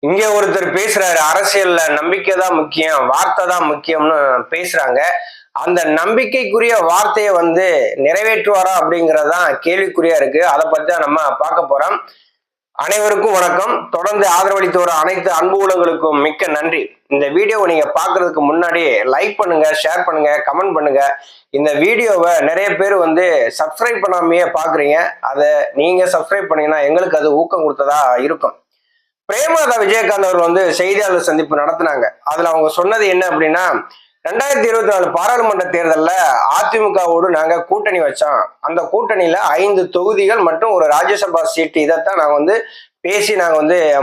இங்க ஒருத்தர் பேசுறாரு, அரசியல்ல நம்பிக்கை தான் முக்கியம், வார்த்தை தான் முக்கியம்னு பேசுறாங்க. அந்த நம்பிக்கைக்குரிய வார்த்தையை நிறைவேற்றுவாரா அப்படிங்கறதுதான் கேள்விக்குறியா இருக்கு. அதை பத்தி தான் நம்ம பார்க்க போறோம். அனைவருக்கும் வணக்கம். தொடர்ந்து ஆதரவளித்து வர அனைத்து அன்பு உள்ளங்களுக்கும் மிக்க நன்றி. இந்த வீடியோவை நீங்க பாக்குறதுக்கு முன்னாடி லைக் பண்ணுங்க, ஷேர் பண்ணுங்க, கமெண்ட் பண்ணுங்க. இந்த வீடியோவை நிறைய பேர் சப்ஸ்கிரைப் பண்ணாமையே பாக்குறீங்க. அதை நீங்க சப்ஸ்கிரைப் பண்ணீங்கன்னா எங்களுக்கு அது ஊக்கம் கொடுத்ததா இருக்கும். பிரேமலதா விஜயகாந்த் அவர்கள் செய்தியாளர் சந்திப்பு நடத்தினாங்க. அதுல அவங்க சொன்னது என்ன அப்படின்னா, 2024 பாராளுமன்ற தேர்தலில் அதிமுகவோடு நாங்க கூட்டணி வச்சோம். அந்த கூட்டணியில 5 தொகுதிகள் மற்றும் ஒரு ராஜ்யசபா சீட்டு, இதைத்தான் நாங்க பேசி நாங்க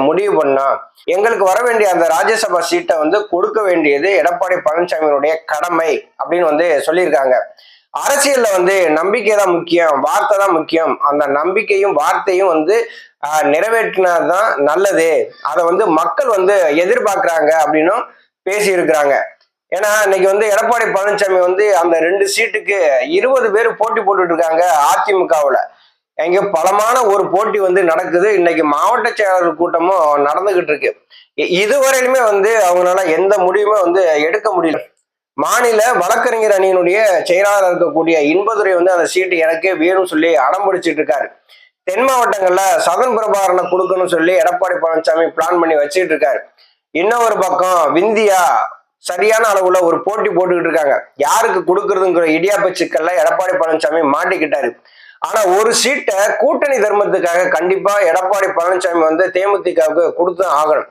முடிவு பண்ணோம். எங்களுக்கு வர வேண்டிய அந்த ராஜ்யசபா சீட்டை கொடுக்க வேண்டியது எடப்பாடி பழனிசாமியினுடைய கடமை அப்படின்னு சொல்லியிருக்காங்க. அரசியல்ல நம்பிக்கை தான் முக்கியம், வார்த்தை தான் முக்கியம். அந்த நம்பிக்கையும் வார்த்தையும் நிறைவேற்றினாதான் நல்லது. அதை மக்கள் எதிர்பார்க்கிறாங்க அப்படின்னும் பேசி இருக்கிறாங்க. ஏன்னா இன்னைக்கு எடப்பாடி பழனிசாமி அந்த 2 சீட்டுக்கு 20 பேர் போட்டி போட்டுட்டு இருக்காங்க அதிமுகவுல. எங்க பலமான ஒரு போட்டி நடக்குது. இன்னைக்கு மாவட்ட செயலாளர் கூட்டமும் நடந்துகிட்டு இருக்கு. இதுவரையிலுமே அவங்களால எந்த முடிவுமே எடுக்க முடியல. மாநில வழக்கறிஞர் அணியினுடைய செயலாளர் இருக்கக்கூடிய இன்பதுரை அந்த சீட்டு எனக்கே வேணும்னு சொல்லி அடம்பிடிச்சிட்டு இருக்காரு. தென் மாவட்டங்கள்ல சதன் பிரபாகரனை கொடுக்கணும்னு சொல்லி எடப்பாடி பழனிசாமி பிளான் பண்ணி வச்சுட்டு இருக்காரு. இன்னொரு பக்கம் விந்தியா சரியான அளவுல ஒரு போட்டி போட்டுக்கிட்டு இருக்காங்க. யாருக்கு கொடுக்கறதுங்கிற இடியாப்ப சிக்கல்ல எடப்பாடி பழனிசாமி மாட்டிக்கிட்டாரு. ஆனா ஒரு சீட்டை கூட்டணி தர்மத்துக்காக கண்டிப்பா எடப்பாடி பழனிசாமி தேமுதிகவுக்கு கொடுத்து ஆகணும்.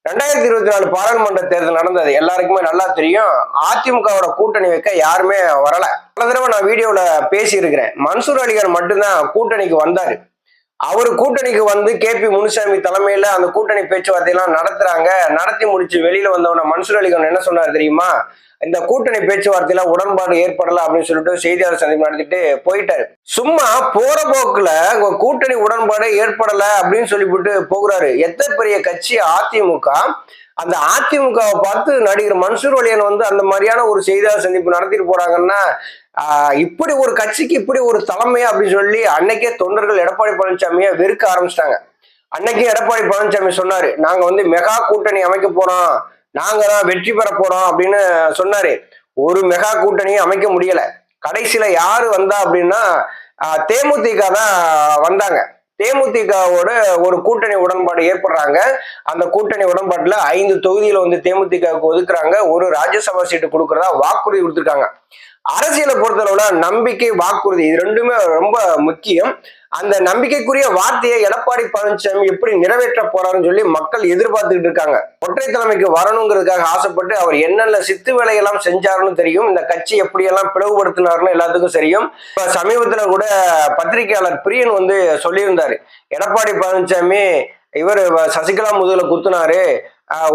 2024 பாராளுமன்ற தேர்தல் நடந்தது எல்லாருக்குமே நல்லா தெரியும். அதிமுகவோட கூட்டணி வைக்க யாருமே வரல. பல தடவை நான் வீடியோல பேசி இருக்கிறேன். மன்சூர் அலிகான் மட்டும்தான் கூட்டணிக்கு வந்தாரு. அவரு கூட்டணிக்கு KP முனுசாமி தலைமையில அந்த கூட்டணி பேச்சுவார்த்தையெல்லாம் நடத்துறாங்க. நடத்தி முடிச்சு வெளியில வந்தவன மன்சூர் அலிகான் என்ன சொன்னாரு தெரியுமா? இந்த கூட்டணி பேச்சுவார்த்தையில உடன்பாடு ஏற்படல அப்படின்னு சொல்லிட்டு செய்தியாளர் சந்திப்பு நடத்திட்டு போயிட்டாரு. சும்மா போற போக்குல கூட்டணி உடன்பாடு ஏற்படல அப்படின்னு சொல்லிவிட்டு போகிறாரு. எத்தனை பெரிய கட்சி அதிமுக. அந்த அதிமுகவை பார்த்து நடிகர் மன்சூர் அலிகான் அந்த மாதிரியான ஒரு செய்தியாளர் சந்திப்பு நடத்திட்டு போறாங்கன்னா, இப்படி ஒரு கட்சிக்கு இப்படி ஒரு தலைமையா அப்படின்னு சொல்லி அன்னைக்கே தொண்டர்கள் எடப்பாடி பழனிசாமியை வெறுக்க ஆரம்பிச்சிட்டாங்க. அன்னைக்கே எடப்பாடி பழனிசாமி சொன்னாரு, நாங்க மெகா கூட்டணி அமைக்க போறோம், நாங்க தான் வெற்றி பெற போறோம் அப்படின்னு சொன்னாரு. ஒரு மெகா கூட்டணியும் அமைக்க முடியல. கடைசியில யாரு வந்தா அப்படின்னா தேமுதிக தான் வந்தாங்க. தேமுதிகவோட ஒரு கூட்டணி உடன்பாடு ஏற்படுறாங்க. அந்த கூட்டணி உடன்பாட்டுல 5 தொகுதியில தேமுதிகவுக்கு ஒதுக்குறாங்க. ஒரு ராஜ்யசபா சீட்டு கொடுக்கறதா வாக்குறுதி கொடுத்துருக்காங்க. அரசியலை பொறுத்தளவுல நம்பிக்கை, வாக்குறுதி இது ரெண்டுமே ரொம்ப முக்கியம். அந்த நம்பிக்கைக்குரிய வார்த்தையை எடப்பாடி பழனிசாமி எப்படி நிறைவேற்ற போறாருன்னு சொல்லி மக்கள் எதிர்பார்த்துக்கிட்டு இருக்காங்க. ஒற்றை தலைமைக்கு வரணுங்கிறதுக்காக ஆசைப்பட்டு அவர் என்னென்ன சித்து வேலையெல்லாம் செஞ்சாருன்னு தெரியும். இந்த கட்சி எப்படியெல்லாம் பிளவுபடுத்தினாருன்னு எல்லாத்துக்கும் தெரியும். இப்ப சமீபத்துல கூட பத்திரிகையாளர் பிரியன் சொல்லியிருந்தாரு, எடப்பாடி பழனிசாமி இவர் சசிகலா முதுகுல குத்துனாரு,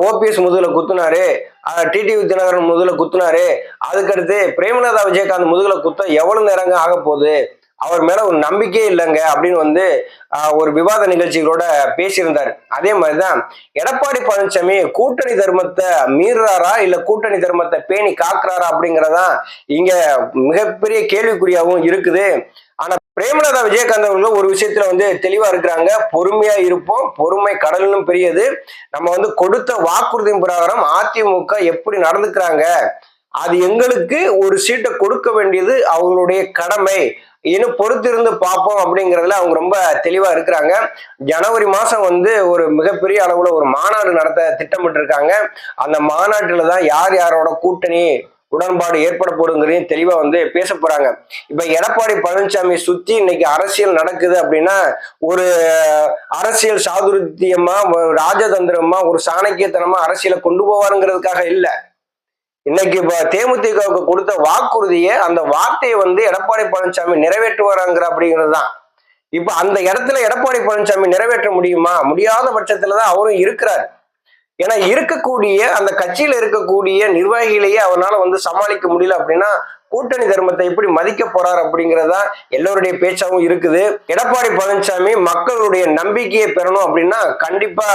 ஓபிஎஸ் முதுகுல குத்துனாரு, டிடிவி தினகரன் முதுகுல குத்துனாரு, அதுக்கடுத்து பிரேமலதா விஜயகாந்த் முதுகுல குத்த எவ்வளவு நேரங்க ஆக போகுது, அவர் மேல ஒரு நம்பிக்கையே இல்லைங்க அப்படின்னு ஒரு விவாத நிகழ்ச்சிகளோட பேசியிருந்தாரு. அதே மாதிரிதான் எடப்பாடி பழனிசாமி கூட்டணி தர்மத்தை மீறாரா இல்ல கூட்டணி தர்மத்தை பேணி காக்குறாரா அப்படிங்கறதான் இங்க மிகப்பெரிய கேள்விக்குறியாகவும் இருக்குது. ஆனா பிரேமலதா விஜயகாந்த் அவர்கள் ஒரு விஷயத்துல தெளிவா இருக்கிறாங்க. பொறுமையா இருப்போம், பொறுமை கடலும் பெரியது. நம்ம கொடுத்த வாக்குறுதியின் பிரகாரம் அதிமுக எப்படி நடந்துக்கிறாங்க, அது எங்களுக்கு ஒரு சீட்டை கொடுக்க வேண்டியது அவங்களுடைய கடமை, இன்னும் பொறுத்திருந்து பார்ப்போம் அப்படிங்கிறதுல அவங்க ரொம்ப தெளிவா இருக்கிறாங்க. ஜனவரி மாசம் ஒரு மிகப்பெரிய அளவுல ஒரு மாநாடு நடத்த திட்டமிட்டு இருக்காங்க. அந்த மாநாட்டுல தான் யார் யாரோட கூட்டணி உடன்பாடு ஏற்பட போடுங்கிறதையும் தெளிவா பேச போறாங்க. இப்ப எடப்பாடி பழனிசாமி சுத்தி இன்னைக்கு அரசியல் நடக்குது அப்படின்னா ஒரு அரசியல் சாதுரியமா, ராஜதந்திரமா, ஒரு சாணக்கியத்தனமா அரசியலை கொண்டு போவாருங்கிறதுக்காக இல்ல. இன்னைக்கு இப்ப தேமுதிகவுக்கு கொடுத்த வாக்குறுதியை, அந்த வார்த்தையை எடப்பாடி பழனிசாமி நிறைவேற்றுவாராங்கிற அப்படிங்கிறது தான். இப்ப அந்த இடத்துல எடப்பாடி பழனிசாமி நிறைவேற்ற முடியுமா? முடியாத பட்சத்துலதான் அவரும் இருக்கிறார். ஏன்னா இருக்கக்கூடிய அந்த கட்சியில இருக்கக்கூடிய நிர்வாகிகளையே அவனால சமாளிக்க முடியல அப்படின்னா கூட்டணி தர்மத்தை எப்படி மதிக்க போறார் அப்படிங்கிறதா எல்லோருடைய பேச்சாவும் இருக்குது. எடப்பாடி பழனிசாமி மக்களுடைய நம்பிக்கையை பெறணும் அப்படின்னா கண்டிப்பா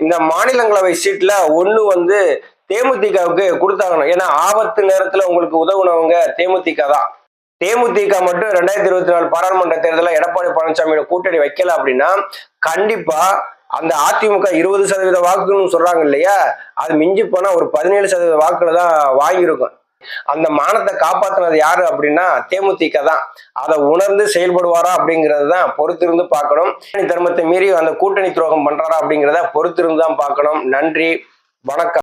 இந்த மாநிலங்களவை சீட்ல ஒண்ணு தேமுதிகவுக்கு கொடுத்தாகணும். ஏன்னா ஆபத்து நேரத்துல உங்களுக்கு உதவுனவங்க தேமுதிக தான். தேமுதிக மட்டும் 2024 பாராளுமன்ற தேர்தலில் எடப்பாடி பழனிசாமியோட கூட்டணி வைக்கல அப்படின்னா கண்டிப்பா அந்த அதிமுக 20% வாக்குன்னு சொல்றாங்க இல்லையா, அது மிஞ்சி போனா ஒரு 17% வாக்குல தான் வாங்கியிருக்கும். அந்த மானத்தை காப்பாத்தினது யாரு அப்படின்னா தேமுதிக தான். அதை உணர்ந்து செயல்படுவாரா அப்படிங்கிறது தான் பொறுத்திருந்து பார்க்கணும். தர்மத்தை மீறி அந்த கூட்டணி துரோகம் பண்றாரா அப்படிங்கிறத பொறுத்திருந்து தான் பார்க்கணும். நன்றி, வணக்கம்.